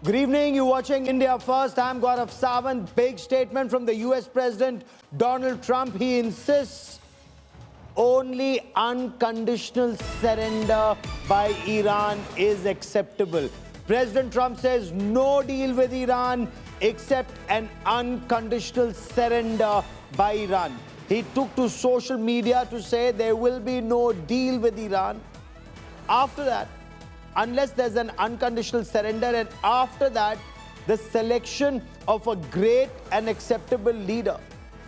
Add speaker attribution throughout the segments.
Speaker 1: Good evening, you're watching India First. I'm Gaurav Sawant. Big statement from the US President Donald Trump. He insists only unconditional surrender by Iran is acceptable. President Trump says no deal with Iran except an unconditional surrender by Iran. He took to social media to say there will be no deal with Iran. After that, unless there's an unconditional surrender, and after that, the selection of a great and acceptable leader.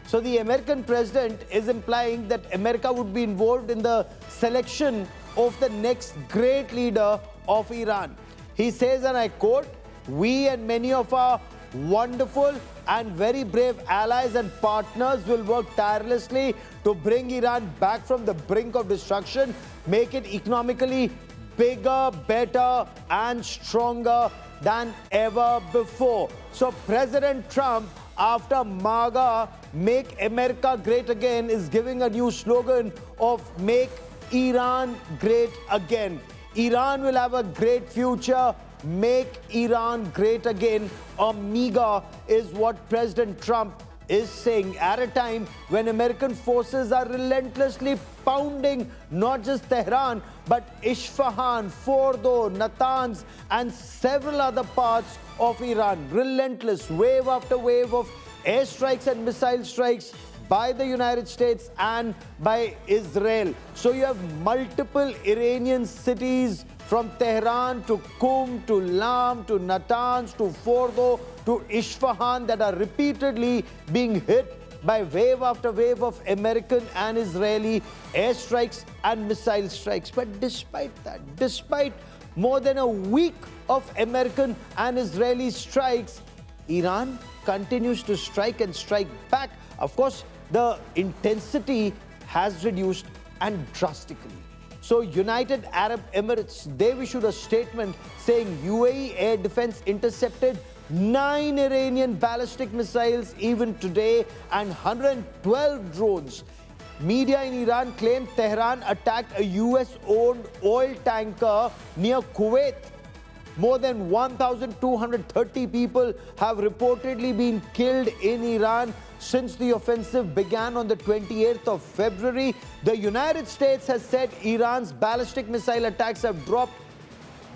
Speaker 1: So the American president is implying that America would be involved in the selection of the next great leader of Iran. He says, and I quote, "We and many of our wonderful and very brave allies and partners will work tirelessly to bring Iran back from the brink of destruction, make it economically bigger, better, and stronger than ever before." So President Trump, after MAGA, Make America Great Again, is giving a new slogan of Make Iran Great Again. Iran will have a great future. Make Iran great again. MEGA is what President Trump is saying at a time when American forces are relentlessly pounding not just Tehran, but Isfahan, Fordo, Natanz, and several other parts of Iran. Relentless, wave after wave of airstrikes and missile strikes by the United States and by Israel. So you have multiple Iranian cities, from Tehran to Qum to Lam to Natanz to Fordo to Isfahan, that are repeatedly being hit by wave after wave of American and Israeli airstrikes and missile strikes. But despite that, despite more than a week of American and Israeli strikes, Iran continues to strike and strike back. Of course, the intensity has reduced, and drastically. So United Arab Emirates, they've issued a statement saying UAE air defense intercepted 9 Iranian ballistic missiles even today and 112 drones. Media in Iran claimed Tehran attacked a US-owned oil tanker near Kuwait. More than 1,230 people have reportedly been killed in Iran since the offensive began on the 28th of February. The United States has said Iran's ballistic missile attacks have dropped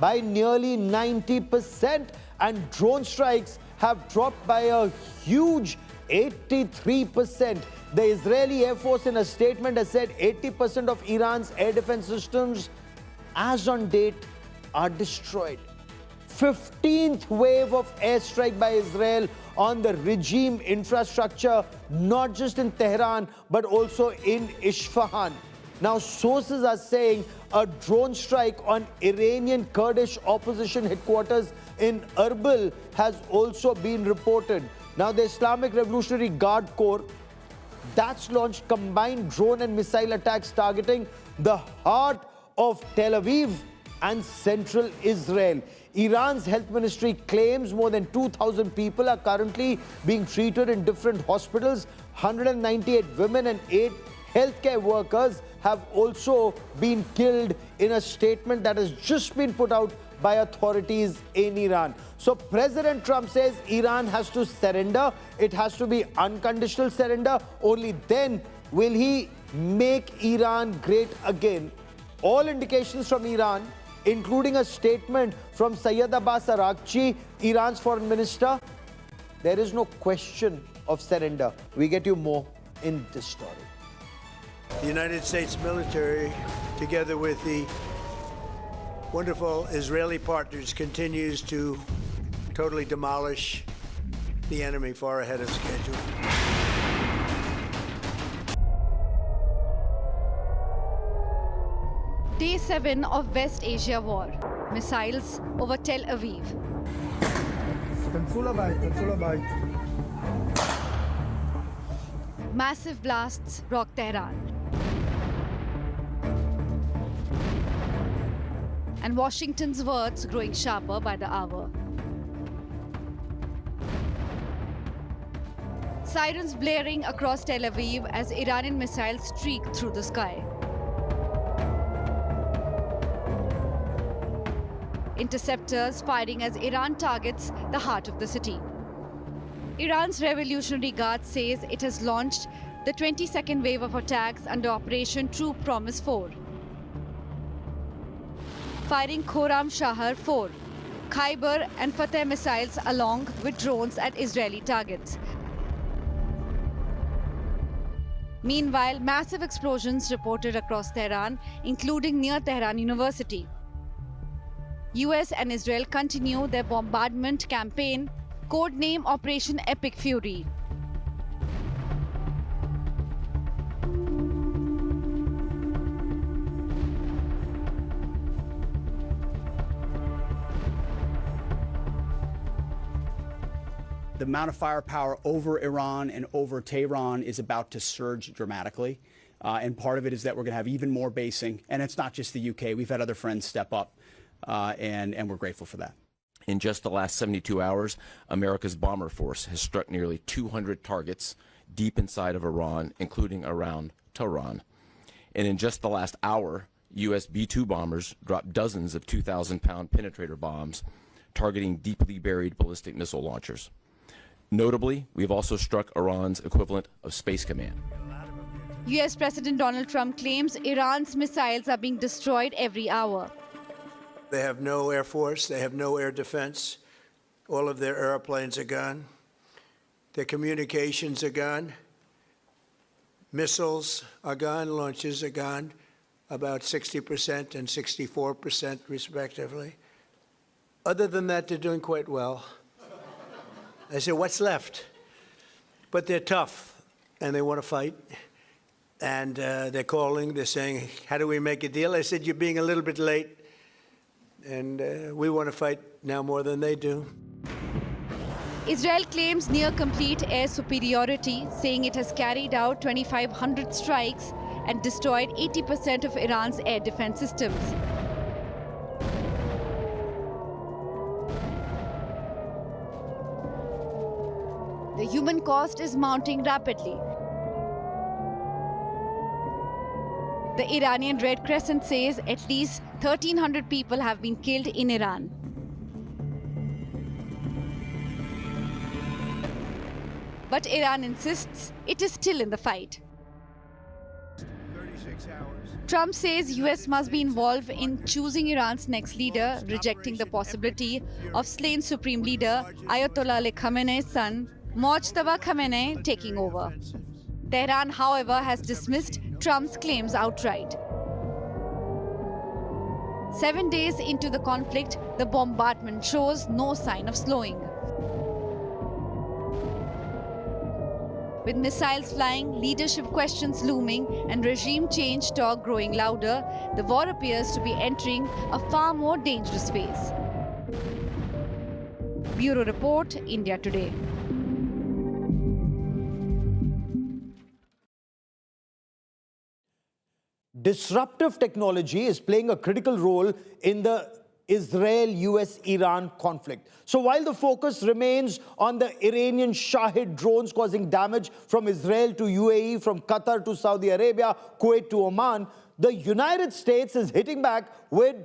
Speaker 1: by nearly 90%, and drone strikes have dropped by a huge 83%. The Israeli Air Force, in a statement, has said 80% of Iran's air defense systems, as on date, are destroyed. 15th wave of airstrike by Israel on the regime infrastructure, not just in Tehran, but also in Isfahan. Now, sources are saying a drone strike on Iranian Kurdish opposition headquarters in Erbil has also been reported. Now, the Islamic Revolutionary Guard Corps, that's launched combined drone and missile attacks targeting the heart of Tel Aviv and central Israel. Iran's health ministry claims more than 2,000 people are currently being treated in different hospitals. 198 women and 8 healthcare workers have also been killed, in a statement that has just been put out by authorities in Iran. So President Trump says Iran has to surrender. It has to be unconditional surrender. Only then will he make Iran great again. All indications from Iran, including a statement from Sayyid Abbas Araghchi, Iran's foreign minister, there is no question of surrender. We get you more in this story.
Speaker 2: The United States military, together with the wonderful Israeli partners, continues to totally demolish the enemy far ahead of schedule.
Speaker 3: Day 7 of West Asia War. Missiles over Tel Aviv. Massive blasts rock Tehran. And Washington's words growing sharper by the hour. Sirens blaring across Tel Aviv as Iranian missiles streak through the sky. interceptors firing as Iran targets the heart of the city. Iran's Revolutionary Guard says it has launched the 22nd wave of attacks under Operation True Promise 4. Firing Khorram Shahar 4, Khyber and Fateh missiles along with drones at Israeli targets. Meanwhile, massive explosions reported across Tehran, including near Tehran University. US and Israel continue their bombardment campaign, codename Operation Epic Fury.
Speaker 4: The amount of firepower over Iran and over Tehran is about to surge dramatically. And part of it is that we're going to have even more basing. And it's not just the UK. We've had other friends step up, and we're grateful for that.
Speaker 5: In just the last 72 hours, America's bomber force has struck nearly 200 targets deep inside of Iran, including around Tehran. And in just the last hour, U.S. B-2 bombers dropped dozens of 2,000-pound penetrator bombs targeting deeply buried ballistic missile launchers. Notably, we have also struck Iran's equivalent of Space Command.
Speaker 3: US President Donald Trump claims Iran's missiles are being destroyed every hour.
Speaker 2: They have no air force. They have no air defense. All of their airplanes are gone. Their communications are gone. Missiles are gone. Launches are gone, about 60% and 64% respectively. Other than that, they're doing quite well. I said, what's left? But they're tough, and they want to fight. And they're calling, they're saying, how do we make a deal? I said, you're being a little bit late, and we want to fight now more than they do.
Speaker 3: Israel claims near-complete air superiority, saying it has carried out 2,500 strikes and destroyed 80% of Iran's air defense systems. The human cost is mounting rapidly. The Iranian Red Crescent says at least 1,300 people have been killed in Iran. But Iran insists it is still in the fight.
Speaker 2: 36 hours.
Speaker 3: Trump says US must be involved in choosing Iran's next leader, rejecting the possibility of slain Supreme Leader Ayatollah Ali Khamenei's son, Mojtaba Khamenei, taking over. Tehran, however, has dismissed Trump's claims outright. 7 days into the conflict, the bombardment shows no sign of slowing. With missiles flying, leadership questions looming, and regime change talk growing louder, the war appears to be entering a far more dangerous phase. Bureau Report, India Today.
Speaker 1: Disruptive technology is playing a critical role in the Israel-US-Iran conflict. So while the focus remains on the Iranian Shahid drones causing damage from Israel to UAE, from Qatar to Saudi Arabia, Kuwait to Oman, the United States is hitting back with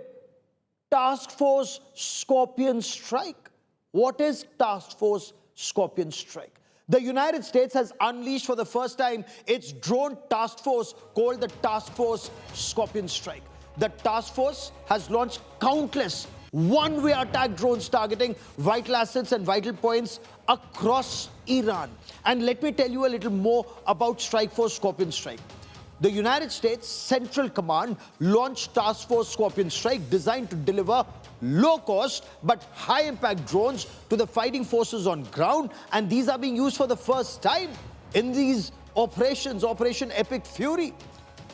Speaker 1: Task Force Scorpion Strike. What is Task Force Scorpion Strike? The United States has unleashed for the first time its drone task force called the Task Force Scorpion Strike. The task force has launched countless one-way attack drones targeting vital assets and vital points across Iran. And let me tell you a little more about Strike Force Scorpion Strike. The United States Central Command launched Task Force Scorpion Strike designed to deliver low-cost but high-impact drones to the fighting forces on ground, and these are being used for the first time in these operations, Operation Epic Fury.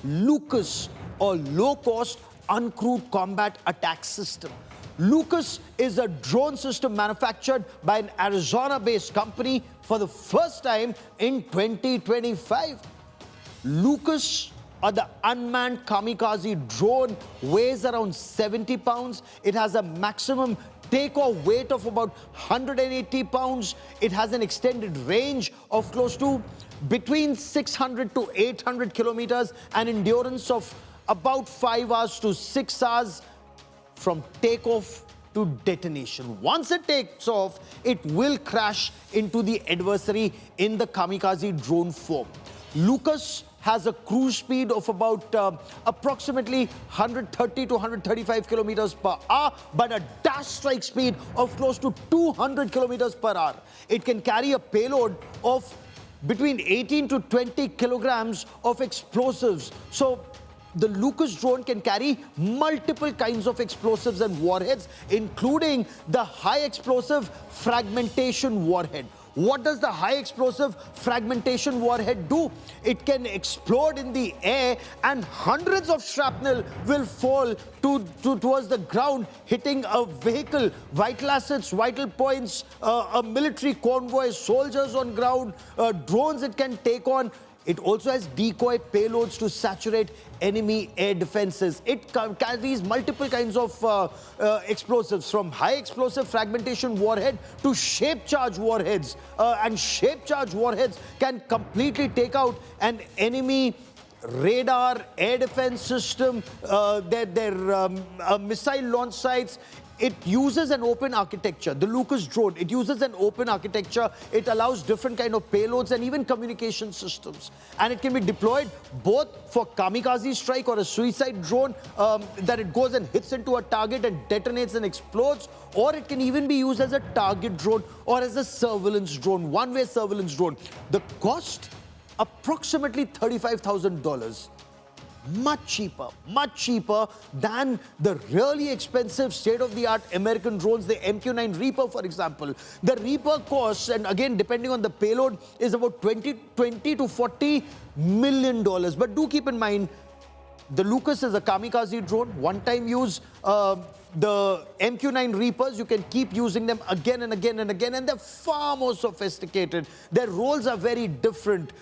Speaker 1: Lucas, or low-cost uncrewed combat attack system. Lucas is a drone system manufactured by an Arizona-based company for the first time in 2025. Lucas, or the unmanned kamikaze drone, weighs around 70 pounds. It has a maximum takeoff weight of about 180 pounds. It has an extended range of close to between 600 to 800 kilometers, an endurance of about 5 hours to 6 hours from takeoff to detonation. Once it takes off, it will crash into the adversary in the kamikaze drone form. Lucas has a cruise speed of about approximately 130 to 135 kilometers per hour, but a dash strike speed of close to 200 kilometers per hour. It can carry a payload of between 18 to 20 kilograms of explosives. So the Lucas drone can carry multiple kinds of explosives and warheads, including the high explosive fragmentation warhead. What does the high explosive fragmentation warhead do? It can explode in the air and hundreds of shrapnel will fall towards the ground, hitting a vehicle, vital assets, vital points, a military convoy, soldiers on ground, drones it can take on. It also has decoy payloads to saturate enemy air defenses. It carries multiple kinds of explosives, from high explosive fragmentation warhead to shape charge warheads. And shape charge warheads can completely take out an enemy radar, air defense system, their missile launch sites. It uses an open architecture. The Lucas drone, it uses an open architecture. It allows different kind of payloads and even communication systems. And it can be deployed both for kamikaze strike or a suicide drone, that it goes and hits into a target and detonates and explodes, or it can even be used as a target drone or as a surveillance drone, one-way surveillance drone. The cost, approximately $35,000. Much cheaper than the really expensive state-of-the-art American drones, the MQ-9 Reaper, for example. The Reaper costs, and again, depending on the payload, is about $20 to $40 million. But do keep in mind, the Lucas is a kamikaze drone, one-time use. The MQ-9 Reapers, you can keep using them again and again and again, and they're far more sophisticated. Their roles are very different.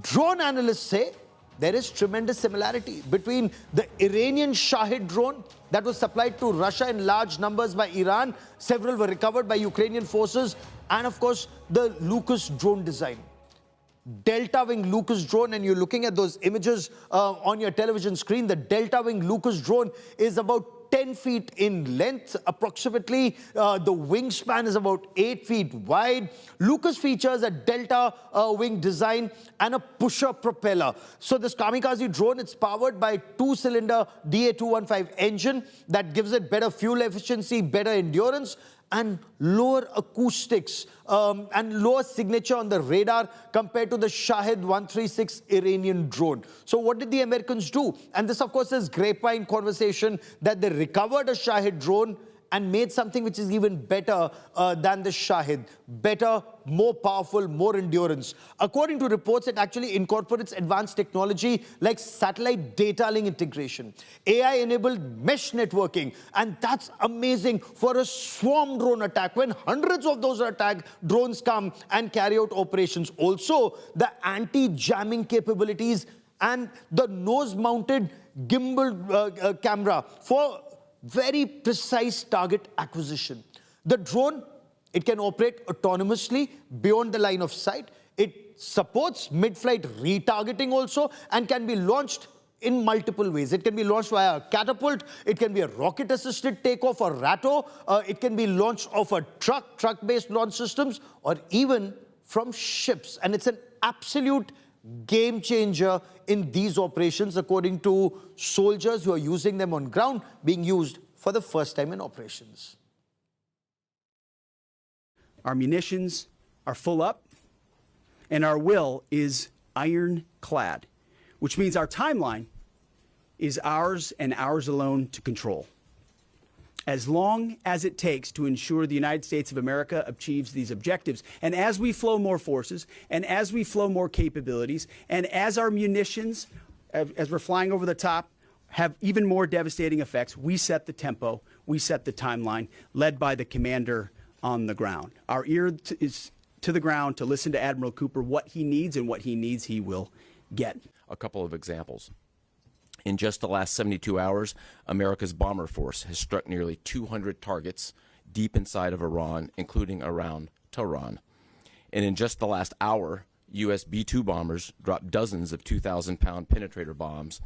Speaker 1: Drone analysts say there is tremendous similarity between the Iranian Shahid drone that was supplied to Russia in large numbers by Iran. Several were recovered by Ukrainian forces. And of course, the Lucas drone design. Delta Wing Lucas drone, and you're looking at those images on your television screen. The Delta Wing Lucas drone is about 10 feet in length, approximately. The wingspan is about 8 feet wide. Lucas features a delta wing design and a pusher propeller. So this kamikaze drone, it's powered by two-cylinder DA215 engine that gives it better fuel efficiency, better endurance, and lower acoustics and lower signature on the radar compared to the Shahid 136 Iranian drone. So what did the Americans do? And this, of course, is grapevine conversation that they recovered a Shahid drone and made something which is even better than the Shahid. Better, more powerful, more endurance. According to reports, it actually incorporates advanced technology like satellite data link integration, AI-enabled mesh networking, and that's amazing for a swarm drone attack when hundreds of those drones come and carry out operations. Also, the anti-jamming capabilities and the nose-mounted gimbal camera for very precise target acquisition. The drone, it can operate autonomously beyond the line of sight. It supports mid-flight retargeting also and can be launched in multiple ways. It can be launched via a catapult, it can be a rocket-assisted takeoff or RATO, it can be launched off a truck-based launch systems, or even from ships. And it's an absolute game changer in these operations, according to soldiers who are using them on ground, being used for the first time in operations.
Speaker 4: Our munitions are full up, and our will is ironclad, which means our timeline is ours and ours alone to control. As long as it takes to ensure the United States of America achieves these objectives. And as we flow more forces, and as we flow more capabilities, and as our munitions, as we're flying over the top, have even more devastating effects, we set the tempo, we set the timeline, led by the commander on the ground. Our ear is to the ground to listen to Admiral Cooper. What he needs and what he needs, he will get.
Speaker 5: A couple of examples. In just the last 72 hours, America's bomber force has struck nearly 200 targets deep inside of Iran, including around Tehran. And in just the last hour, U.S. B-2 bombers dropped dozens of 2,000-pound penetrator bombs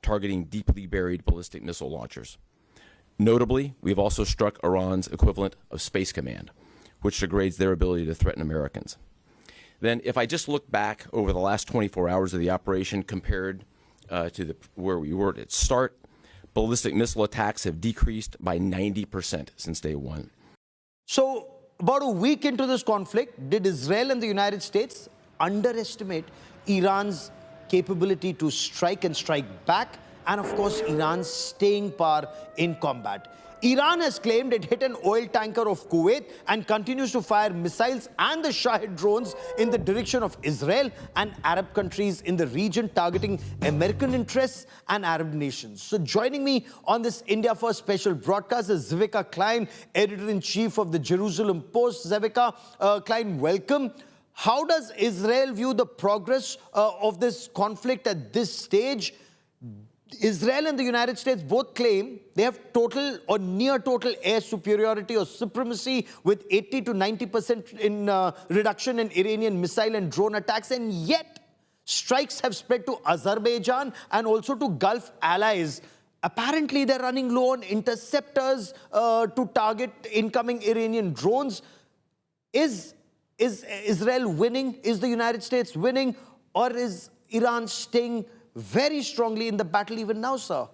Speaker 5: targeting deeply buried ballistic missile launchers. Notably, we've also struck Iran's equivalent of Space Command, which degrades their ability to threaten Americans. Then, if I just look back over the last 24 hours of the operation compared to where we were at its start, ballistic missile attacks have decreased by 90% since day one.
Speaker 1: So, about a week into this conflict, did Israel and the United States underestimate Iran's capability to strike and strike back, and of course, Iran's staying power in combat? Iran has claimed it hit an oil tanker of Kuwait and continues to fire missiles and the Shahid drones in the direction of Israel and Arab countries in the region, targeting American interests and Arab nations. So joining me on this India First special broadcast is Zvika Klein, editor-in-chief of the Jerusalem Post. Zvika Klein, welcome. How does Israel view the progress of this conflict at this stage? Israel and the United States both claim they have total or near total air superiority or supremacy, with 80 to 90% in reduction in Iranian missile and drone attacks, and yet strikes have spread to Azerbaijan and also to Gulf allies. Apparently, they're running low on interceptors to target incoming Iranian drones. Is Israel winning? Is the United States winning? Or is Iran staying very strongly in the battle even now, sir?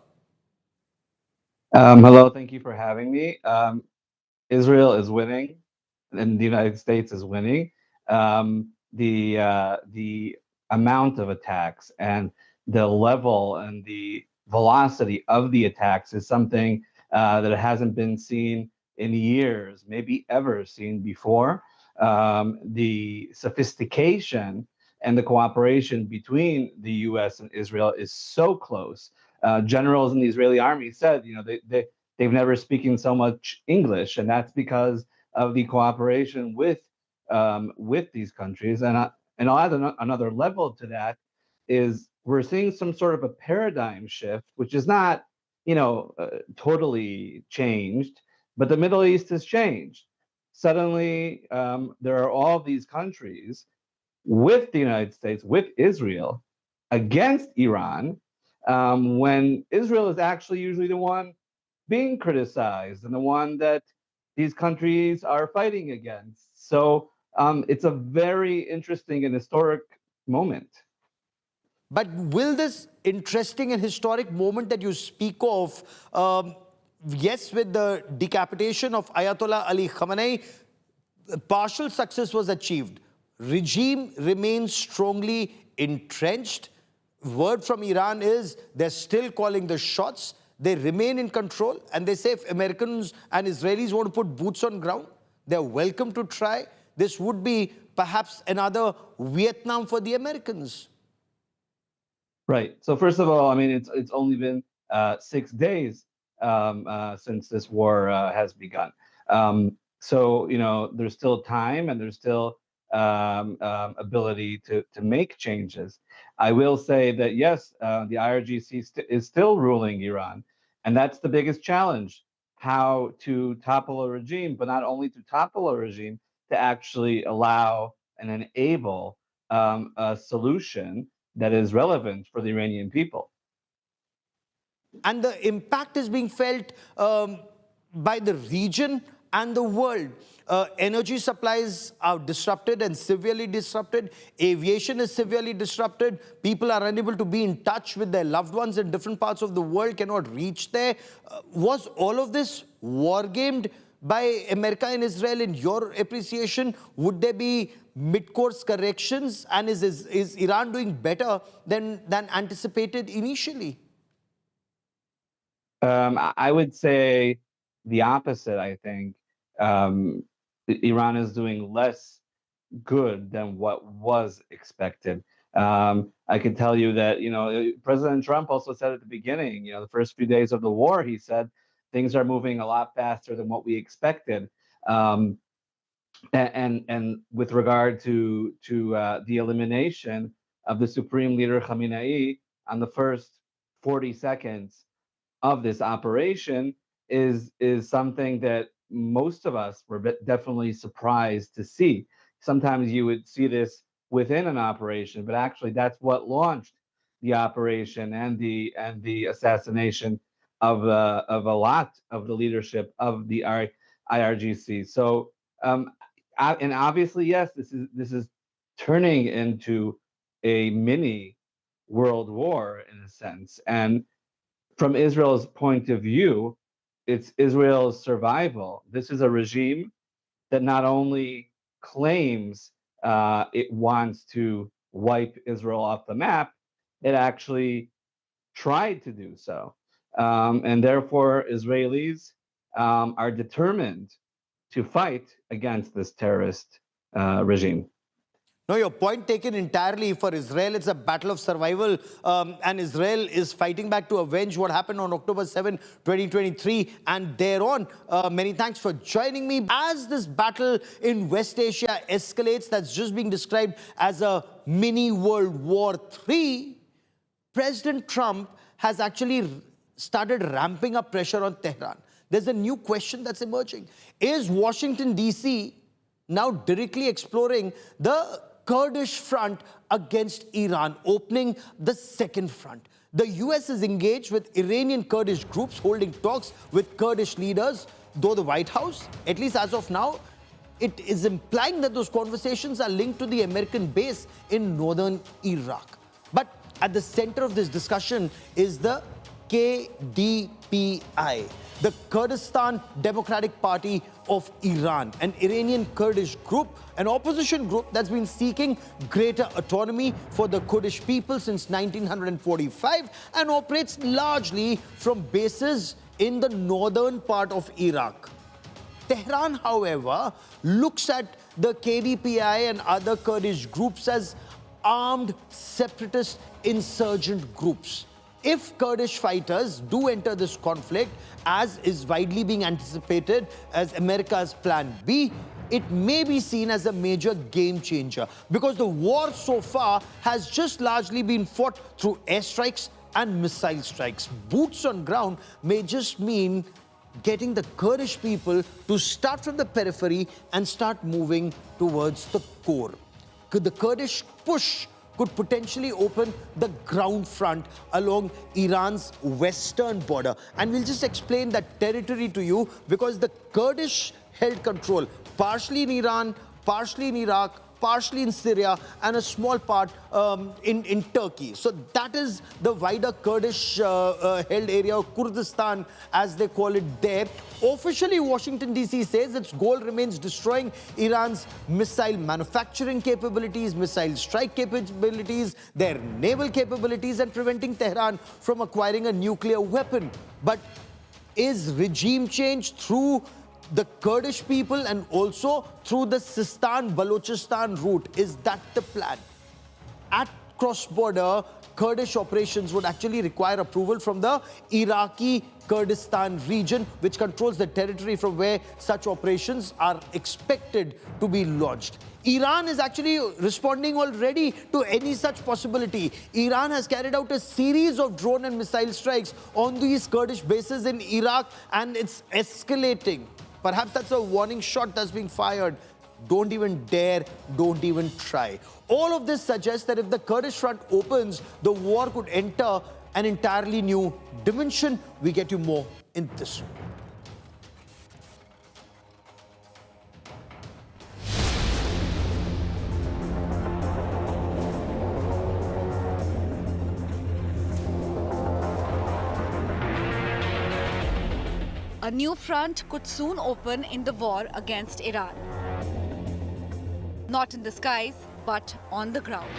Speaker 6: Hello, thank you for having me. Israel is winning, and the United States is winning. The amount of attacks and the level and the velocity of the attacks is something that hasn't been seen in years, maybe ever seen before. The sophistication and the cooperation between the U.S. and Israel is so close. Generals in the Israeli army said, they've never spoken so much English, and that's because of the cooperation with these countries. And I'll add another level to that is we're seeing some sort of a paradigm shift, which is not, totally changed, but the Middle East has changed. Suddenly, there are all these countries with the United States, with Israel, against Iran, when Israel is actually usually the one being criticized and the one that these countries are fighting against. So it's a very interesting and historic moment.
Speaker 1: But will this interesting and historic moment that you speak of, yes, with the decapitation of Ayatollah Ali Khamenei, partial success was achieved. Regime remains strongly entrenched. Word from Iran is they're still calling the shots. They remain in control, and they say if Americans and Israelis want to put boots on ground, they're welcome to try. This would be perhaps another Vietnam for the Americans.
Speaker 6: Right. So first of all, I mean, it's only been 6 days since this war has begun. So there's still time, and there's still ability to make changes. I will say that yes, the IRGC is still ruling Iran, and that's the biggest challenge: how to topple a regime, but not only to topple a regime, to actually allow and enable a solution that is relevant for the Iranian people.
Speaker 1: And the impact is being felt by the region and the world. Energy supplies are disrupted and severely disrupted. Aviation is severely disrupted. People are unable to be in touch with their loved ones in different parts of the world, cannot reach there. Was all of this war-gamed by America and Israel in your appreciation? Would there be mid-course corrections? And is Iran doing better than anticipated initially?
Speaker 6: I would say the opposite. I think Iran is doing less good than what was expected. I can tell you that, President Trump also said at the beginning, the first few days of the war, he said things are moving a lot faster than what we expected. And with regard to the elimination of the Supreme Leader Khamenei on the first 40 seconds of this operation is something that most of us were definitely surprised to see. Sometimes you would see this within an operation, but actually that's what launched the operation and the assassination of a lot of the leadership of the IRGC. So, and obviously, yes, this is turning into a mini world war in a sense. And from Israel's point of view, it's Israel's survival. This is a regime that not only claims it wants to wipe Israel off the map, it actually tried to do so. And therefore, Israelis are determined to fight against this terrorist regime.
Speaker 1: No, your point taken entirely. For Israel, it's a battle of survival, and Israel is fighting back to avenge what happened on October 7, 2023, and thereon. Many thanks for joining me. As this battle in West Asia escalates, that's just being described as a mini World War III, President Trump has actually started ramping up pressure on Tehran. There's a new question that's emerging. Is Washington, D.C. now directly exploring the Kurdish front against Iran, opening the second front? The US is engaged with Iranian Kurdish groups, holding talks with Kurdish leaders, though the White House, at least as of now, it is implying that those conversations are linked to the American base in northern Iraq. But at the center of this discussion is the KDPI, the Kurdistan Democratic Party of Iran, an Iranian Kurdish group, an opposition group that's been seeking greater autonomy for the Kurdish people since 1945 and operates largely from bases in the northern part of Iraq. Tehran, however, looks at the KDPI and other Kurdish groups as armed separatist insurgent groups. If Kurdish fighters do enter this conflict, as is widely being anticipated as America's plan B, it may be seen as a major game changer, because the war so far has just largely been fought through airstrikes and missile strikes. Boots on ground may just mean getting the Kurdish people to start from the periphery and start moving towards the core. The Kurdish push could potentially open the ground front along Iran's western border. And we'll just explain that territory to you, because the Kurdish held control partially in Iran, partially in Iraq, partially in Syria, and a small part in Turkey. So that is the wider Kurdish held area of Kurdistan, as they call it there. Officially, Washington, D.C. says its goal remains destroying Iran's missile manufacturing capabilities, missile strike capabilities, their naval capabilities, and preventing Tehran from acquiring a nuclear weapon. But is regime change through the Kurdish people and also through the Sistan-Balochistan route? Is that the plan? At cross-border, Kurdish operations would actually require approval from the Iraqi Kurdistan region, which controls the territory from where such operations are expected to be launched. Iran is actually responding already to any such possibility. Iran has carried out a series of drone and missile strikes on these Kurdish bases in Iraq, and it's escalating. Perhaps that's a warning shot that's being fired. Don't even dare, don't even try. All of this suggests that if the Kurdish front opens, the war could enter an entirely new dimension. We get you more in this.
Speaker 3: A new front could soon open in the war against Iran. Not in the skies, but on the ground.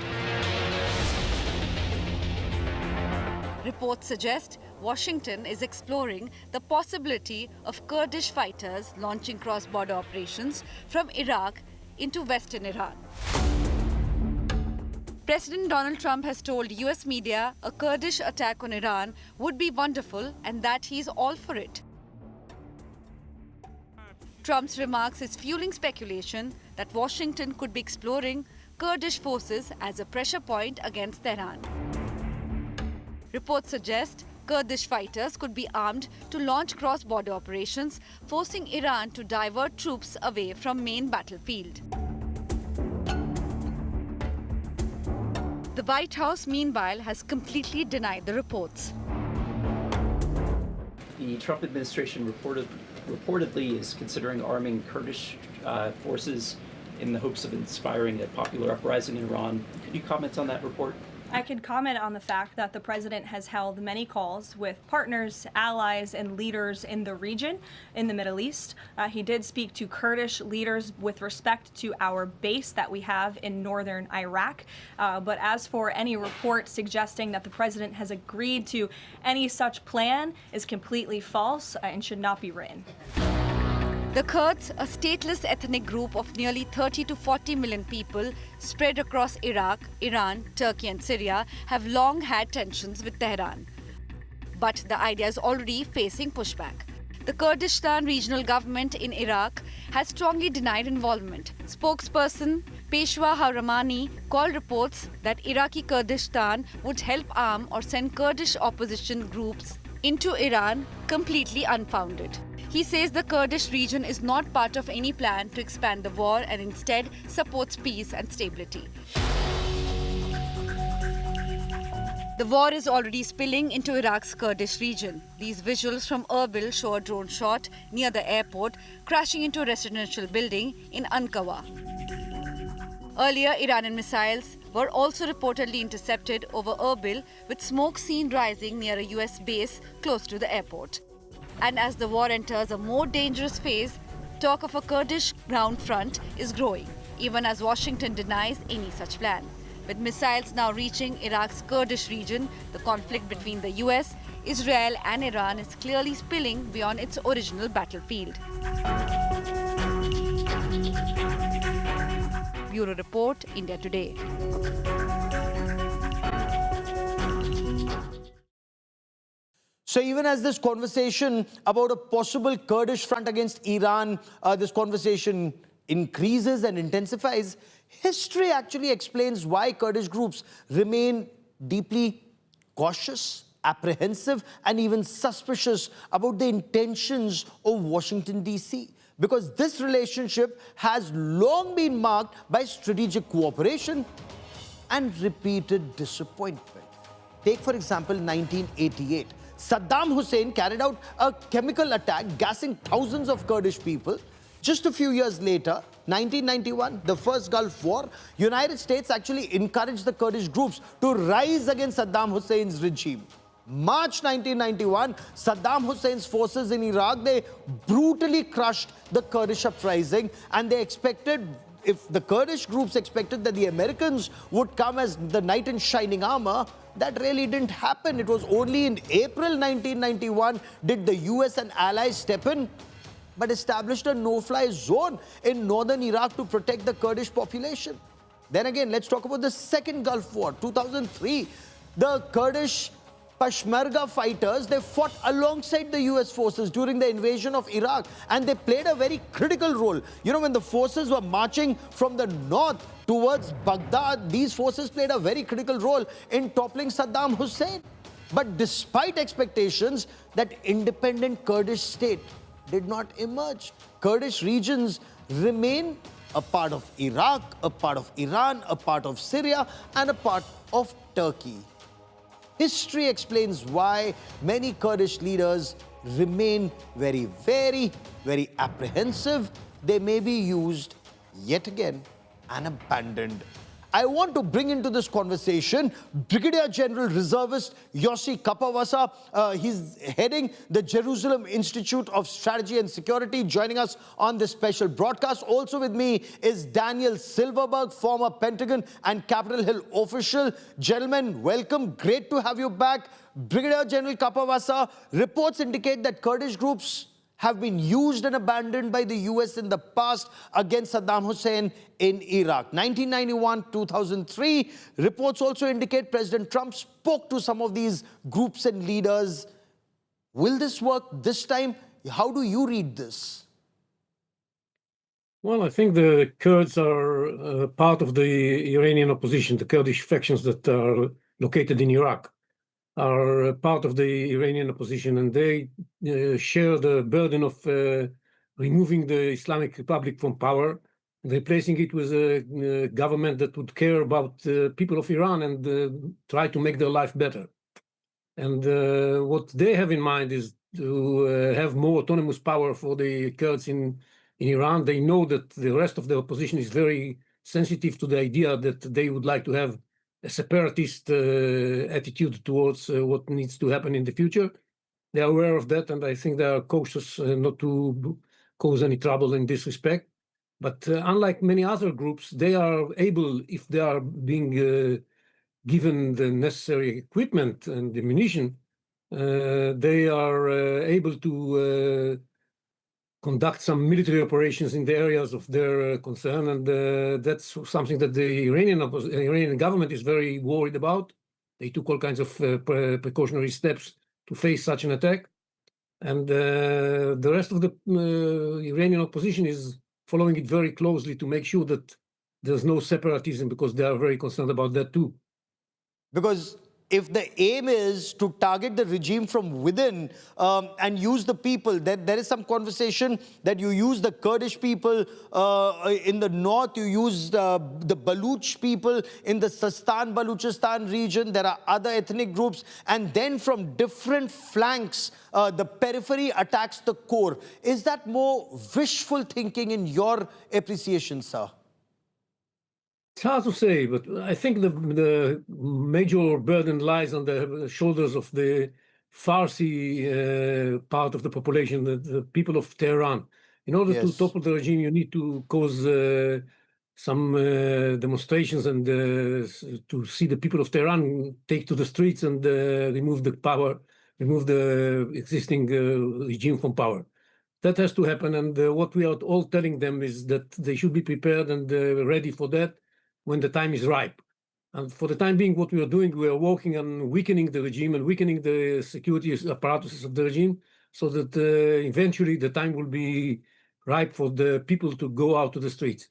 Speaker 3: Reports suggest Washington is exploring the possibility of Kurdish fighters launching cross-border operations from Iraq into western Iran. President Donald Trump has told US media a Kurdish attack on Iran would be wonderful and that he's all for it. Trump's remarks is fueling speculation that Washington could be exploring Kurdish forces as a pressure point against Tehran. Reports suggest Kurdish fighters could be armed to launch cross-border operations, forcing Iran to divert troops away from main battlefield. The White House, meanwhile, has completely denied the reports.
Speaker 7: the Trump administration reportedly is considering arming Kurdish forces in the hopes of inspiring a popular uprising in Iran. Could you comment on that report?
Speaker 8: I can comment on the fact that the president has held many calls with partners, allies, and leaders in the region, in the Middle East. He did speak to Kurdish leaders with respect to our base that we have in northern Iraq. But as for any report suggesting that the president has agreed to any such plan is completely false and should not be written.
Speaker 3: The Kurds, a stateless ethnic group of nearly 30 to 40 million people spread across Iraq, Iran, Turkey and Syria, have long had tensions with Tehran. But the idea is already facing pushback. The Kurdistan regional government in Iraq has strongly denied involvement. Spokesperson Peshwa Hauramani called reports that Iraqi Kurdistan would help arm or send Kurdish opposition groups into Iran completely unfounded. He says the Kurdish region is not part of any plan to expand the war and instead supports peace and stability. The war is already spilling into Iraq's Kurdish region. These visuals from Erbil show a drone shot near the airport crashing into a residential building in Ankawa. Earlier, Iranian missiles were also reportedly intercepted over Erbil, with smoke seen rising near a US base close to the airport. And as the war enters a more dangerous phase, talk of a Kurdish ground front is growing, even as Washington denies any such plan. With missiles now reaching Iraq's Kurdish region, the conflict between the US, Israel and Iran is clearly spilling beyond its original battlefield. Bureau Report, India Today.
Speaker 1: So even as this conversation about a possible Kurdish front against Iran, this conversation increases and intensifies, history actually explains why Kurdish groups remain deeply cautious, apprehensive, and even suspicious about the intentions of Washington, D.C. Because this relationship has long been marked by strategic cooperation and repeated disappointment. Take, for example, 1988. Saddam Hussein carried out a chemical attack, gassing thousands of Kurdish people. Just a few years later, 1991, the first Gulf War, United States actually encouraged the Kurdish groups to rise against Saddam Hussein's regime. March 1991, Saddam Hussein's forces in Iraq, they brutally crushed the Kurdish uprising, and they expected, if the Kurdish groups expected that the Americans would come as the knight in shining armor, that really didn't happen. It was only in April 1991 did the US and allies step in, but established a no-fly zone in northern Iraq to protect the Kurdish population. Then again, let's talk about the second Gulf War, 2003. The Kurdish Peshmerga fighters, they fought alongside the US forces during the invasion of Iraq, and they played a very critical role. You know, when the forces were marching from the north towards Baghdad, these forces played a very critical role in toppling Saddam Hussein. But despite expectations, that independent Kurdish state did not emerge. Kurdish regions remain a part of Iraq, a part of Iran, a part of Syria, and a part of Turkey. History explains why many Kurdish leaders remain very apprehensive. They may be used yet again and abandoned. I want to bring into this conversation Brigadier General Reservist Yossi Kapawasa. He's heading the Jerusalem Institute of Strategy and Security, joining us on this special broadcast. Also with me is Daniel Silverberg, former Pentagon and Capitol Hill official. Gentlemen, welcome. Great to have you back. Brigadier General Kapawasa, reports indicate that Kurdish groups have been used and abandoned by the US in the past against Saddam Hussein in Iraq. 1991, 2003. Reports also indicate President Trump spoke to some of these groups and leaders. Will this work this time? How do you read this?
Speaker 9: Well, I think the Kurds are part of the Iranian opposition. The Kurdish factions that are located in Iraq are part of the Iranian opposition, and they share the burden of removing the Islamic Republic from power and replacing it with a government that would care about the people of Iran and try to make their life better. And what they have in mind is have more autonomous power for the Kurds in Iran. They know that the rest of the opposition is very sensitive to the idea that they would like to have a separatist attitude towards what needs to happen in the future. They are aware of that, and I think they are cautious not to cause any trouble in this respect. But unlike many other groups, they are able, if they are being given the necessary equipment and ammunition, they are able to conduct some military operations in the areas of their concern, and that's something that the Iranian government is very worried about. They took all kinds of precautionary steps to face such an attack, and the rest of the Iranian opposition is following it very closely to make sure that there's no separatism, because they are very concerned about that too.
Speaker 1: Because if the aim is to target the regime from within and use the people, there is some conversation that you use the Kurdish people in the north, you use the Baluch people in the Sistan-Baluchistan region, there are other ethnic groups, and then from different flanks, the periphery attacks the core. Is that more wishful thinking in your appreciation, sir?
Speaker 9: It's hard to say, but I think the major burden lies on the shoulders of the Farsi part of the population, the people of Tehran. In order to topple the regime, you need to cause some demonstrations and to see the people of Tehran take to the streets and remove the power, remove the existing regime from power. That has to happen, and what we are all telling them is that they should be prepared and ready for that when the time is ripe. And for the time being, what we are doing, we are working on weakening the regime and weakening the security apparatuses of the regime, so that eventually the time will be ripe for the people to go out to the streets.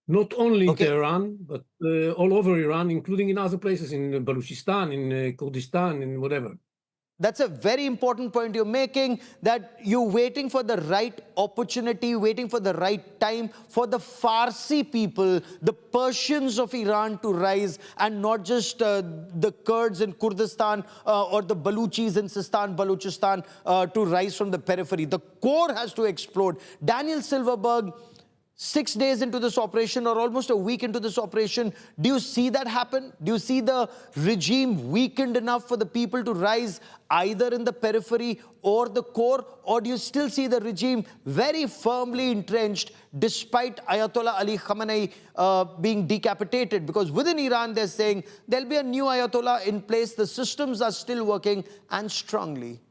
Speaker 9: Not only in Tehran, but all over Iran, including in other places, in Baluchistan, in Kurdistan, in whatever.
Speaker 1: That's a very important point you're making, that you're waiting for the right opportunity, waiting for the right time for the Farsi people, the Persians of Iran to rise, and not just the Kurds in Kurdistan or the Baluchis in Sistan, Baluchistan to rise from the periphery. The core has to explode. Daniel Silverberg, 6 days into this operation, or almost a week into this operation, do you see that happen? Do you see the regime weakened enough for the people to rise either in the periphery or the core? Or do you still see the regime very firmly entrenched despite Ayatollah Ali Khamenei being decapitated? Because within Iran, they're saying there'll be a new Ayatollah in place. The systems are still working, and strongly.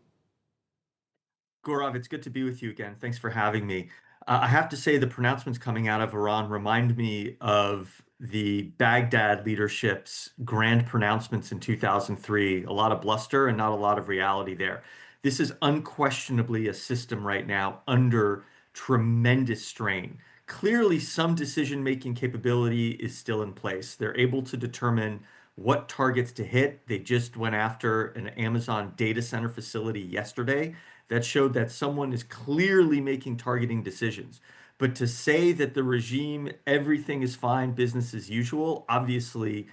Speaker 10: Gaurav, it's good to be with you again. Thanks for having me. I have to say the pronouncements coming out of Iran remind me of the Baghdad leadership's grand pronouncements in 2003. A lot of bluster and not a lot of reality there. This is unquestionably a system right now under tremendous strain. Clearly, some decision-making capability is still in place. They're able to determine what targets to hit. They just went after an Amazon data center facility yesterday that showed that someone is clearly making targeting decisions. But to say that the regime, everything is fine, business as usual, obviously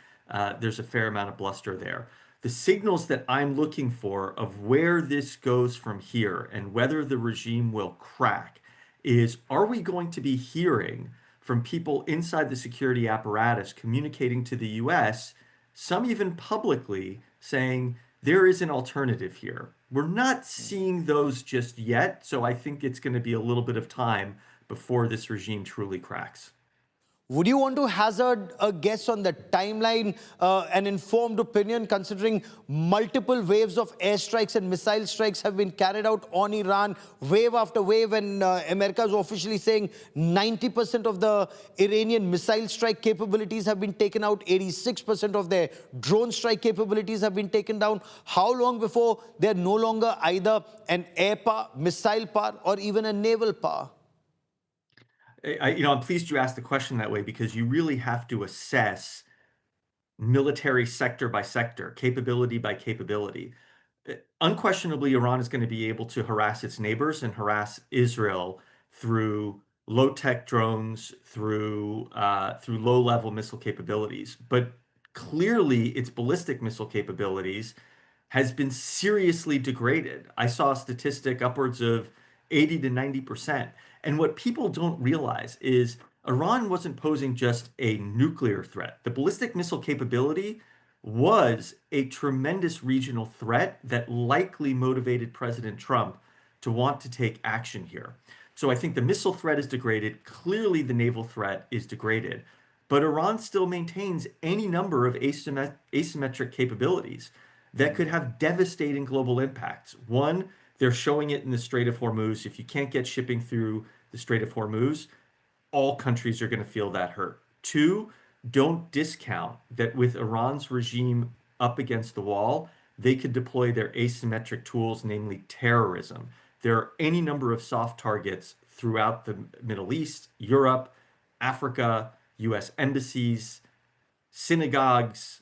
Speaker 10: there's a fair amount of bluster there. The signals that I'm looking for of where this goes from here and whether the regime will crack is, are we going to be hearing from people inside the security apparatus communicating to the US, some even publicly, saying there is an alternative here? We're not seeing those just yet, so I think it's going to be a little bit of time before this regime truly cracks.
Speaker 1: Would you want to hazard a guess on the timeline, an informed opinion, considering multiple waves of airstrikes and missile strikes have been carried out on Iran, wave after wave, and America is officially saying 90% of the Iranian missile strike capabilities have been taken out, 86% of their drone strike capabilities have been taken down. How long before they're no longer either an air power, missile power, or even a naval power?
Speaker 10: I'm pleased you asked the question that way, because you really have to assess military sector by sector, capability by capability. Unquestionably, Iran is going to be able to harass its neighbors and harass Israel through low-tech drones, through low-level missile capabilities. But clearly, its ballistic missile capabilities has been seriously degraded. I saw a statistic upwards of 80 to 90%. And what people don't realize is Iran wasn't posing just a nuclear threat. The ballistic missile capability was a tremendous regional threat that likely motivated President Trump to want to take action here. So I think the missile threat is degraded. Clearly, the naval threat is degraded. But Iran still maintains any number of asymmetric capabilities that could have devastating global impacts. One, they're showing it in the Strait of Hormuz. If you can't get shipping through the Strait of Hormuz, all countries are going to feel that hurt. Two, don't discount that with Iran's regime up against the wall, they could deploy their asymmetric tools, namely terrorism. There are any number of soft targets throughout the Middle East, Europe, Africa, US embassies, synagogues,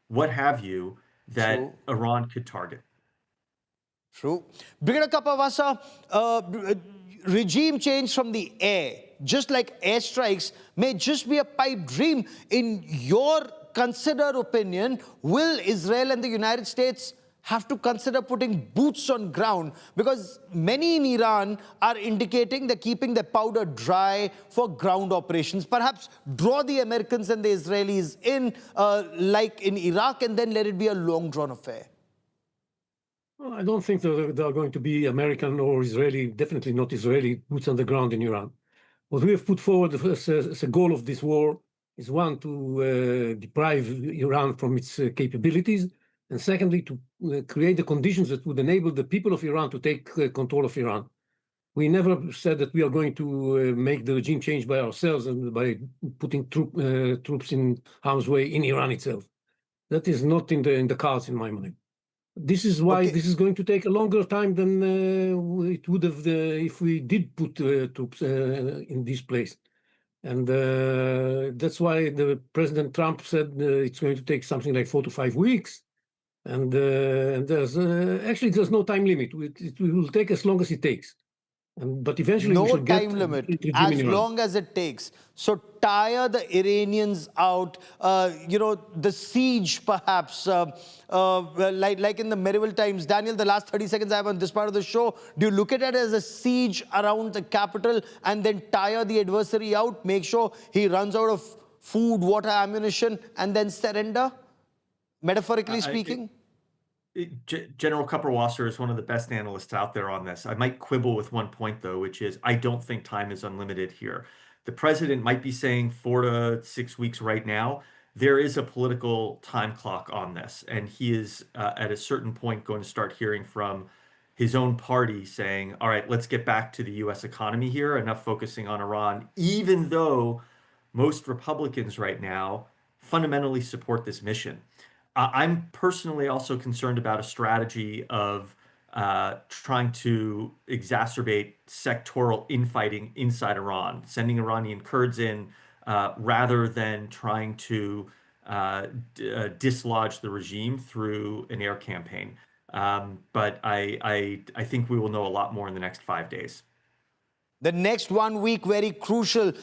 Speaker 10: what have you, that
Speaker 1: True.
Speaker 10: Iran could target.
Speaker 1: True. Brigadier Kapavasa, regime change from the air, just like airstrikes, may just be a pipe dream. In your considered opinion, will Israel and the United States have to consider putting boots on ground? Because many in Iran are indicating they're keeping their powder dry for ground operations. Perhaps draw the Americans and the Israelis in, like in Iraq, and then let it be a long-drawn affair.
Speaker 9: Well, I don't think there are going to be American or Israeli, definitely not Israeli, boots on the ground in Iran. What we have put forward as a goal of this war is, one, to deprive Iran from its capabilities, and secondly, to create the conditions that would enable the people of Iran to take control of Iran. We never said that we are going to make the regime change by ourselves and by putting troops in harm's way in Iran itself. That is not in the cards in my mind. This is why this is going to take a longer time than it would have if we did put troops in this place. And that's why the President Trump said it's going to take something like 4 to 5 weeks. And there's no time limit. It will take as long as it takes. But eventually
Speaker 1: no
Speaker 9: we should
Speaker 1: time limit, as long as it takes. So tire the Iranians out, the siege perhaps, like in the medieval times. Daniel, the last 30 seconds I have on this part of the show, do you look at it as a siege around the capital and then tire the adversary out, make sure he runs out of food, water, ammunition, and then surrender, metaphorically speaking?
Speaker 10: General Kupperwasser is one of the best analysts out there on this. I might quibble with one point, though, which is I don't think time is unlimited here. The president might be saying 4 to 6 weeks right now. There is a political time clock on this, and he is at a certain point going to start hearing from his own party saying, all right, let's get back to the U.S. economy here, enough focusing on Iran, even though most Republicans right now fundamentally support this mission. I'm personally also concerned about a strategy of trying to exacerbate sectoral infighting inside Iran, sending Iranian Kurds in rather than trying to dislodge the regime through an air campaign. But I think we will know a lot more in the next 5 days.
Speaker 1: The next 1 week, very crucial.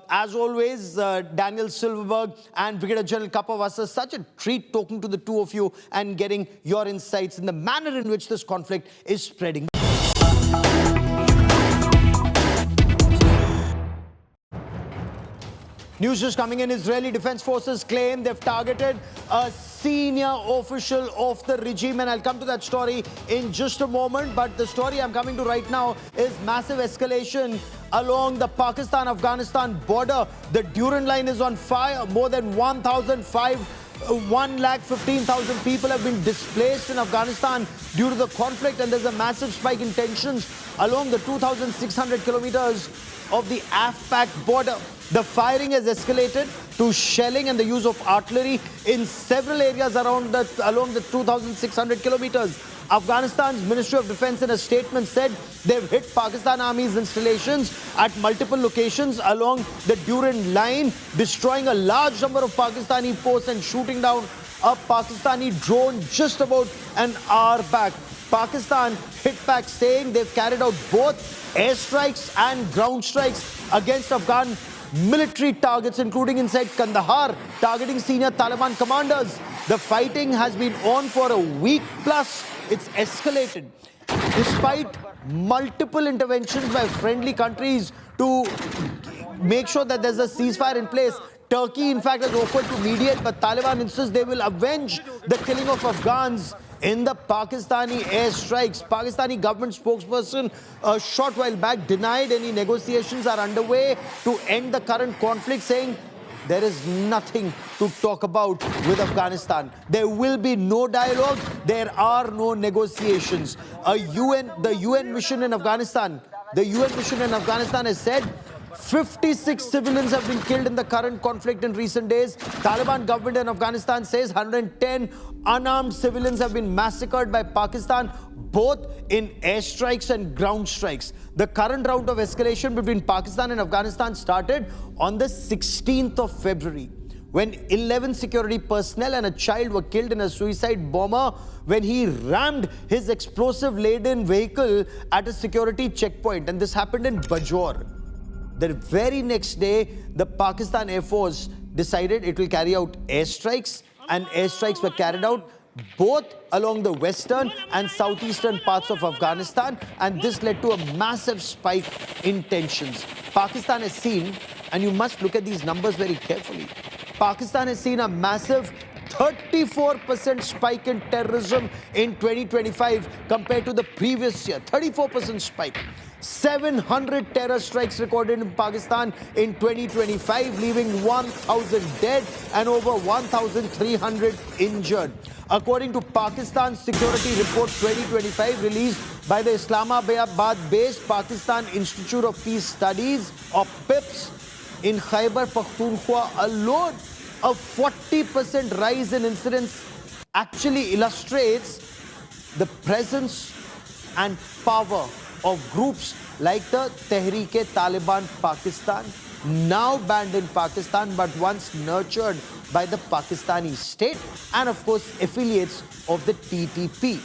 Speaker 1: As always, Daniel Silverberg and Brigadier General Kapavasa, such a treat talking to the two of you and getting your insights in the manner in which this conflict is spreading. News just coming in, Israeli Defense Forces claim they've targeted a senior official of the regime, and I'll come to that story in just a moment. But the story I'm coming to right now is massive escalation along the Pakistan-Afghanistan border. The Durand line is on fire. More than 1,15,000 people have been displaced in Afghanistan due to the conflict, and there's a massive spike in tensions along the 2,600 kilometers of the Af-Pak border. The firing has escalated to shelling and the use of artillery in several areas along the 2,600 kilometers. Afghanistan's Ministry of Defense in a statement said they've hit Pakistan Army's installations at multiple locations along the Durand line, destroying a large number of Pakistani posts and shooting down a Pakistani drone just about an hour back. Pakistan hit back, saying they've carried out both airstrikes and ground strikes against Afghan military targets, including inside Kandahar, targeting senior Taliban commanders. The fighting has been on for a week plus. It's escalated. Despite multiple interventions by friendly countries to make sure that there's a ceasefire in place, Turkey, in fact, has offered to mediate, but Taliban insists they will avenge the killing of Afghans in the Pakistani airstrikes. Pakistani government spokesperson a short while back denied any negotiations are underway to end the current conflict, saying there is nothing to talk about with Afghanistan. There will be no dialogue. There are no negotiations. The UN mission in Afghanistan has said 56 civilians have been killed in the current conflict in recent days. Taliban government in Afghanistan says 110 unarmed civilians have been massacred by Pakistan, both in airstrikes and ground strikes. The current round of escalation between Pakistan and Afghanistan started on the 16th of February, when 11 security personnel and a child were killed in a suicide bomber when he rammed his explosive-laden vehicle at a security checkpoint. And this happened in Bajaur. The very next day, the Pakistan Air Force decided it will carry out airstrikes, and airstrikes were carried out both along the western and southeastern parts of Afghanistan, and this led to a massive spike in tensions. Pakistan has seen, and you must look at these numbers very carefully, Pakistan has seen a massive 34% spike in terrorism in 2025 compared to the previous year. 34% spike. 700 terror strikes recorded in Pakistan in 2025, leaving 1,000 dead and over 1,300 injured. According to Pakistan's Security Report 2025 released by the Islamabad-based Pakistan Institute of Peace Studies, or PIPS, in Khyber Pakhtunkhwa alone, a 40% rise in incidents actually illustrates the presence and power of groups like the Tehreek-e-Taliban Pakistan, now banned in Pakistan but once nurtured by the Pakistani state, and of course affiliates of the TTP.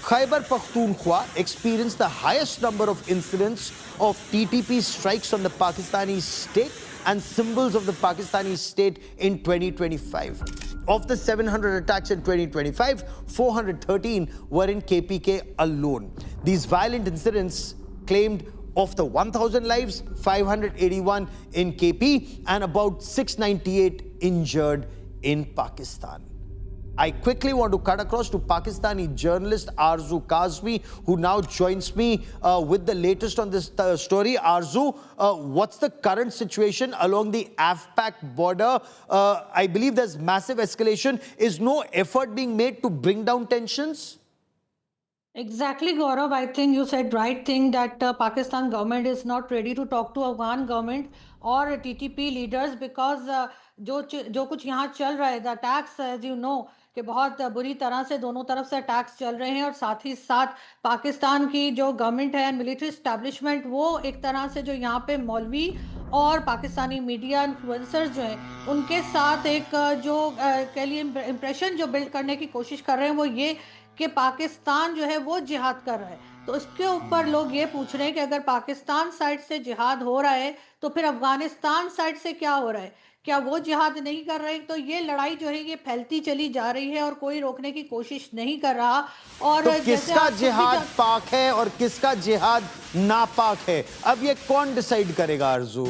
Speaker 1: Khyber Pakhtunkhwa experienced the highest number of incidents of TTP strikes on the Pakistani state and symbols of the Pakistani state in 2025. Of the 700 attacks in 2025, 413 were in KPK alone. These violent incidents claimed of the 1,000 lives, 581 in KP, and about 698 injured in Pakistan. I quickly want to cut across to Pakistani journalist Arzu Kazmi, who now joins me with the latest on this story. Arzu, what's the current situation along the AFPAC border? I believe there's massive escalation. Is no effort being made to bring down tensions?
Speaker 11: Exactly, Gaurav. I think you said right thing that Pakistan government is not ready to talk to Afghan government or TTP leaders because जो कुछ यहाँ चल रहा है, the attacks, as you know, कि बहुत बुरी तरह से दोनों तरफ से अटैक्स चल रहे हैं, और साथ ही साथ पाकिस्तान की जो गवर्नमेंट है, मिलिट्री एस्टैब्लिशमेंट, वो एक तरह से जो यहाँ पे मौलवी और पाकिस्तानी मीडिया इन्फ्लुएंसर्स जो हैं उनके साथ एक जो कह लिए इम्प्रेशन जो बिल्ड करने की कोशिश कर रहे हैं, वो ये कि पाकिस्तान जो है वो जिहाद कर रहा है। तो इसके ऊपर लोग ये पूछ रहे हैं कि अगर पाकिस्तान साइड से जिहाद हो रहा है तो फिर अफगानिस्तान साइड से क्या हो रहा है, क्या वो जिहाद नहीं कर रहे? तो ये लड़ाई जो है ये फैलती चली जा रही है और कोई रोकने की कोशिश नहीं कर रहा। और
Speaker 1: तो किसका जिहाद पाक है और किसका जिहाद नापाक है, अब ये कौन डिसाइड करेगा आरजू?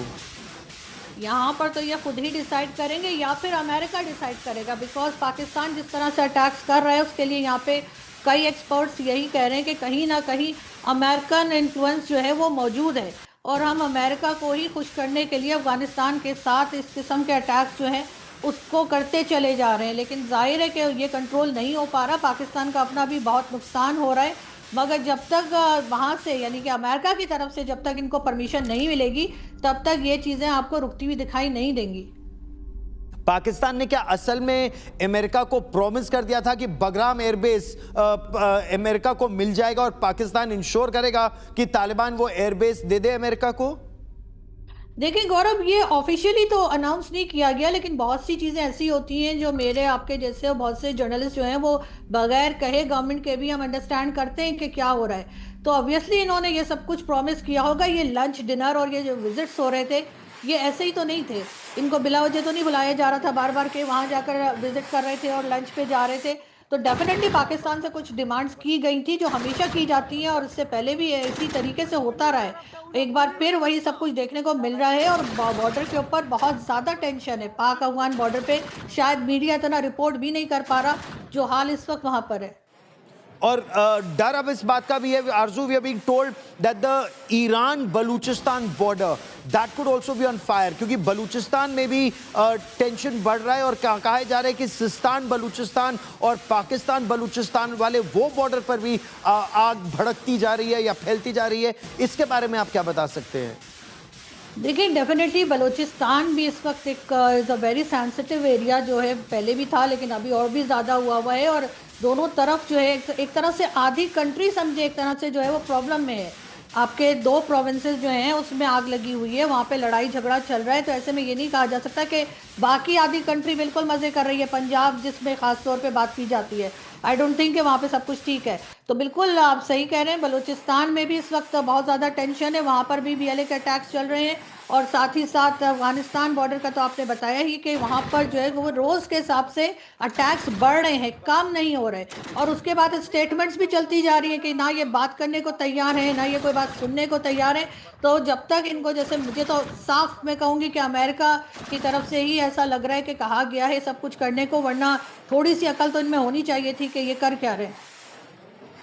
Speaker 11: यहाँ पर तो ये खुद ही डिसाइड करेंगे या फिर अमेरिका डिसाइड करेगा, बिकॉज पाकिस्तान जिस तरह से अटैक्स कर रहा है उसके लिए यहाँ पे कई एक्सपर्ट्स यही कह रहे हैं कि कहीं ना कहीं अमेरिकन इन्फ्लुएंस जो है वो मौजूद है, और हम अमेरिका को ही खुश करने के लिए अफगानिस्तान के साथ इस किस्म के अटैक्स जो हैं उसको करते चले जा रहे हैं। लेकिन जाहिर है कि ये कंट्रोल नहीं हो पा रहा, पाकिस्तान का अपना भी बहुत नुकसान हो रहा है, मगर जब तक वहाँ से यानी कि अमेरिका की तरफ से जब तक इनको परमिशन नहीं मिलेगी तब तक ये चीज़ें आपको रुकती हुई दिखाई नहीं देंगी।
Speaker 1: पाकिस्तान ने क्या असल में अमेरिका को प्रॉमिस कर दिया था कि बगराम एयरबेस अमेरिका को मिल जाएगा और पाकिस्तान इंश्योर करेगा कि तालिबान वो एयरबेस दे दे अमेरिका को?
Speaker 11: देखिए गौरव, ये ऑफिशियली तो अनाउंस नहीं किया गया, लेकिन बहुत सी चीज़ें ऐसी होती हैं जो मेरे आपके जैसे और बहुत से जर्नलिस्ट जो हैं वो बगैर कहे गवर्नमेंट के भी हम अंडरस्टैंड करते हैं कि क्या हो रहा है। तो ऑब्वियसली इन्होंने ये सब कुछ प्रॉमिस किया होगा। ये लंच डिनर और ये जो विजिट्स हो रहे थे ये ऐसे ही तो नहीं थे, इनको बिला वजह तो नहीं बुलाया जा रहा था बार बार के वहाँ जाकर विजिट कर रहे थे और लंच पे जा रहे थे। तो डेफिनेटली पाकिस्तान से कुछ डिमांड्स की गई थी जो हमेशा की जाती हैं और इससे पहले भी इसी तरीके से होता रहा है। एक बार फिर वही सब कुछ देखने को मिल रहा है और बॉर्डर के ऊपर बहुत ज़्यादा टेंशन है। पाक अफगान बॉर्डर पे शायद मीडिया इतना रिपोर्ट भी नहीं कर पा रहा जो हाल इस वक्त वहाँ पर है।
Speaker 1: और डर अब इस बात का भी है, Arzoo, we are being told that the Iran Balochistan border that could also be on fire, क्योंकि बलूचिस्तान में भी टेंशन बढ़ रहा है और कहा जा रहा है कि सिस्तान बलूचिस्तान और पाकिस्तान बलूचिस्तान वाले वो बॉर्डर पर भी आग भड़कती जा रही है या फैलती जा रही है। इसके बारे में आप क्या बता सकते हैं?
Speaker 11: देखिए, डेफिनेटली बलूचिस्तान भी इस वक्त एक is a very sensitive area जो है, पहले भी था लेकिन अभी और भी ज़्यादा हुआ है और दोनों तरफ जो है एक तरह से आधी कंट्री समझे एक तरह से जो है वो प्रॉब्लम में है। आपके 2 प्रोविंसेस जो हैं उसमें आग लगी हुई है, वहाँ पे लड़ाई झगड़ा चल रहा है। तो ऐसे में ये नहीं कहा जा सकता कि बाकी आधी कंट्री बिल्कुल मज़े कर रही है। पंजाब जिसमें ख़ास तौर पे बात की जाती है, आई डोंट थिंक कि वहाँ पे सब कुछ ठीक है। तो बिल्कुल आप सही कह रहे हैं, बलूचिस्तान में भी इस वक्त बहुत ज़्यादा टेंशन है, वहाँ पर भी BLA के अटैक्स चल रहे हैं और साथ ही साथ अफगानिस्तान बॉर्डर का तो आपने बताया ही कि वहाँ पर जो है वो रोज़ के हिसाब से अटैक्स बढ़ रहे हैं, कम नहीं हो रहे। और उसके बाद स्टेटमेंट्स भी चलती जा रही हैं कि ना ये बात करने को तैयार है, ना ये कोई बात सुनने को तैयार है। तो जब तक इनको, जैसे मुझे तो साफ मैं कहूँगी कि अमेरिका की तरफ से ही ऐसा लग रहा है कि कहा गया है सब कुछ करने को, वरना थोड़ी सी अकल तो इनमें होनी चाहिए थी कि ये कर क्या रहे हैं।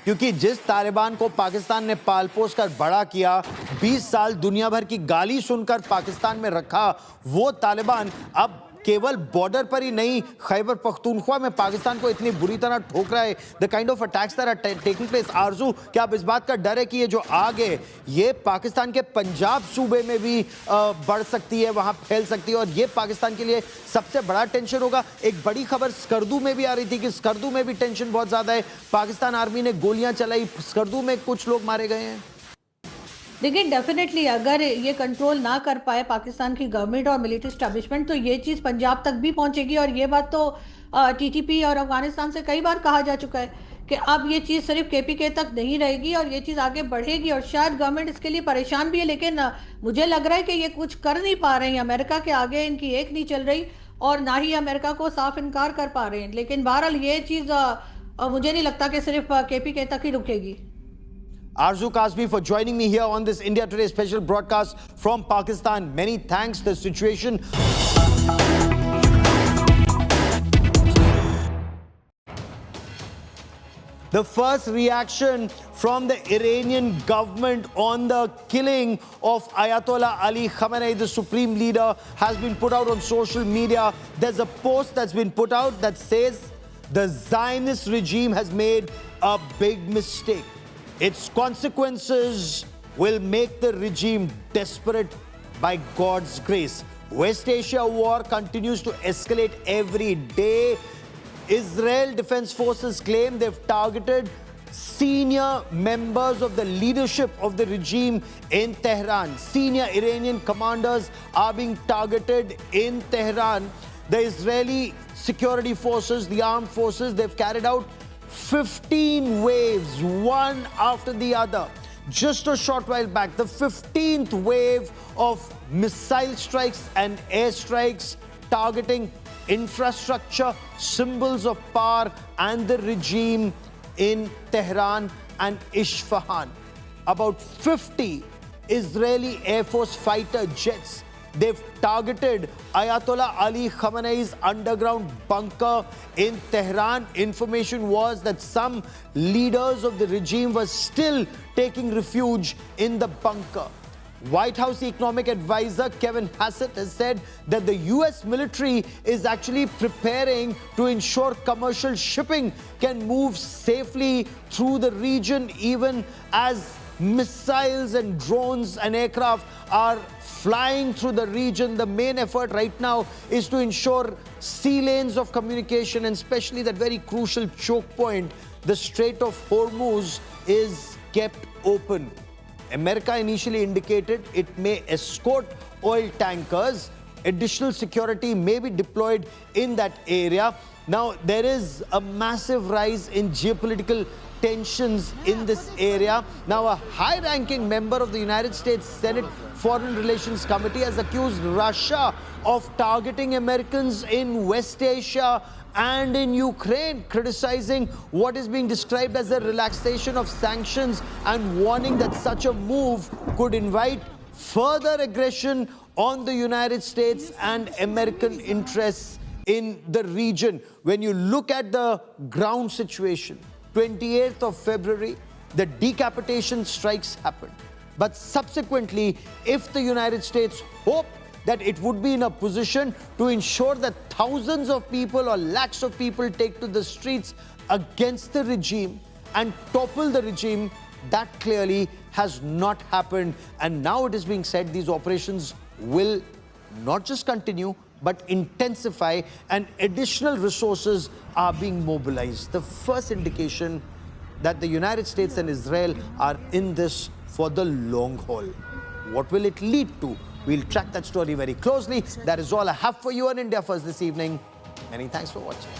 Speaker 1: क्योंकि जिस तालिबान को पाकिस्तान ने पालपोस कर बड़ा किया, 20 साल दुनिया भर की गाली सुनकर पाकिस्तान में रखा, वो तालिबान अब केवल बॉर्डर पर ही नहीं, खैबर पख्तूनख्वा में पाकिस्तान को इतनी बुरी तरह ठोक रहा है। The kind of attacks that are taking place. Arzoo, क्या आप इस बात का डर है कि ये जो आग है ये पाकिस्तान के पंजाब सूबे में भी बढ़ सकती है, वहां फैल सकती है और ये पाकिस्तान के लिए सबसे बड़ा टेंशन होगा? एक बड़ी खबर स्कर्दू में भी आ रही थी कि स्कर्दू में भी टेंशन बहुत ज्यादा है, पाकिस्तान आर्मी ने गोलियां चलाई, स्कर्दू में कुछ लोग मारे गए हैं।
Speaker 11: देखिए, डेफिनेटली अगर ये कंट्रोल ना कर पाए पाकिस्तान की गवर्नमेंट और मिलिट्री एस्टैब्लिशमेंट तो ये चीज़ पंजाब तक भी पहुंचेगी। और ये बात तो TTP और अफगानिस्तान से कई बार कहा जा चुका है कि अब ये चीज़ सिर्फ KPK तक नहीं रहेगी और ये चीज़ आगे बढ़ेगी। और शायद गवर्नमेंट इसके लिए परेशान भी है, लेकिन मुझे लग रहा है कि ये कुछ कर नहीं पा रहे हैं। अमेरिका के आगे इनकी एक नहीं चल रही और ना ही अमेरिका को साफ इनकार कर पा रहे हैं। लेकिन बहरहाल ये चीज़ मुझे नहीं लगता कि सिर्फ KPK तक ही रुकेगी।
Speaker 1: Arzu Kazmi for joining me here on this India Today special broadcast from Pakistan. Many thanks. The situation the first reaction from the Iranian government on the killing of Ayatollah Ali Khamenei, the supreme leader, has been put out on social media. There's a post that's been put out that says the Zionist regime has made a big mistake. Its consequences will make the regime desperate by God's grace. West Asia war continues to escalate every day. Israel Defense Forces claim they've targeted senior members of the leadership of the regime in Tehran. Senior Iranian commanders are being targeted in Tehran. The Israeli security forces, the armed forces, they've carried out 15 waves, one after the other. Just a short while back, the 15th wave of missile strikes and airstrikes targeting infrastructure, symbols of power and the regime in Tehran and Isfahan. About 50 Israeli Air Force fighter jets, they've targeted Ayatollah Ali Khamenei's underground bunker in Tehran. Information was that some leaders of the regime were still taking refuge in the bunker. White House economic advisor Kevin Hassett has said that the US military is actually preparing to ensure commercial shipping can move safely through the region even as missiles and drones and aircraft are flying through the region. The main effort right now is to ensure sea lanes of communication and especially that very crucial choke point, the Strait of Hormuz, is kept open. America initially indicated it may escort oil tankers. additional security may be deployed in that area. Now, there is a massive rise in geopolitical tensions in this area. Now, a high-ranking member of the United States Senate Foreign Relations Committee has accused Russia of targeting Americans in West Asia and in Ukraine, criticizing what is being described as a relaxation of sanctions and warning that such a move could invite further aggression on the United States and American interests in the region. When you look at the ground situation, 28th of February, the decapitation strikes happened. But subsequently, if the United States hoped that it would be in a position to ensure that thousands of people or lakhs of people take to the streets against the regime and topple the regime, that clearly has not happened. And now it is being said these operations will not just continue, but intensify, and additional resources are being mobilized. The first indication that the United States and Israel are in this for the long haul. What will it lead to? We'll track that story very closely. That is all I have for you on India First this evening. Many thanks for watching.